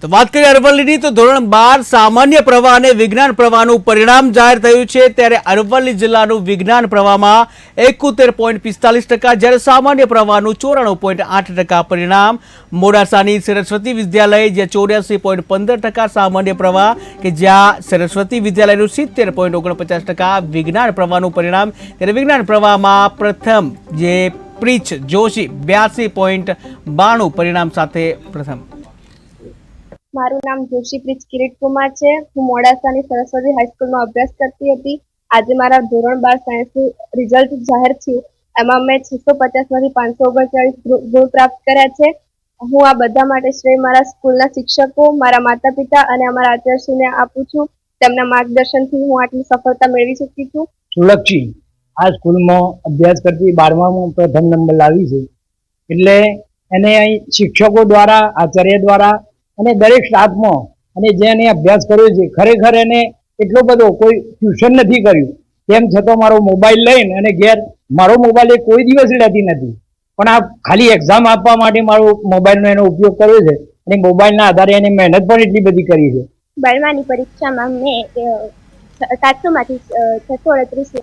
તો વાત કરીએ અરવલ્લીની તો ધોરણ 12 સામાન્ય પ્રવાહ અને વિજ્ઞાન પ્રવાહનું પરિણામ જાહેર થયું છે। ત્યારે અરવલ્લી જિલ્લાનું વિજ્ઞાન પ્રવાહમાં 71.45% જ્યારે સામાન્ય પ્રવાહનું 94.8% પરિણામ। મોડાસાની સરસ્વતી વિદ્યાલય જ્યાં 84.15% સામાન્ય પ્રવાહ કે જ્યાં સરસ્વતી વિદ્યાલયનું 70.49% વિજ્ઞાન પ્રવાહનું પરિણામ। ત્યારે વિજ્ઞાન પ્રવાહમાં પ્રથમ જે પ્રીચ જોશી 82.92 પરિણામ સાથે પ્રથમ। મારું નામ જોશી પ્રીચ કિરીટ કુમાર છે। હું મોડાસાની સરસ્વતી હાઈસ્કૂલમાં અભ્યાસ કરતી હતી। આજે મારા ધોરણ 12 સાયન્સનું રિઝલ્ટ જાહેર થયું। એમાં મેં 650માંથી 539 ગુણ પ્રાપ્ત કર્યા છે। હું આ બધા માટે શ્રેય મારા સ્કૂલના શિક્ષકો, મારા માતા પિતા અને અમારા આચાર્યશ્રીને આપું છું। તેમના માર્ગદર્શનથી હું આટલી સફળતા મેળવી શકી છું। સુલક્ષી આ સ્કૂલમાં અભ્યાસ કરતી 12માં પ્રથમ નંબર લાવી છે, એટલે એને અહીં શિક્ષકો દ્વારા, આચાર્ય દ્વારા અને દરેક સ્ટાફમાં અને જેને અભ્યાસ કર્યો છે ખરેખર એને એટલો બધો કોઈ ટ્યુશન નથી કર્યું, તેમ છતાં મારો મોબાઈલ લઈને અને ઘેર મારો મોબાઈલ એ કોઈ દિવસ લેતી નથી, પણ આ ખાલી એક્ઝામ આપવા માટે મારો મોબાઈલનો એનો ઉપયોગ કર્યો છે અને મોબાઈલના આધારે એને મહેનત પણ એટલી બધી કરી છે। 12માની પરીક્ષામાં મેં 700માંથી 638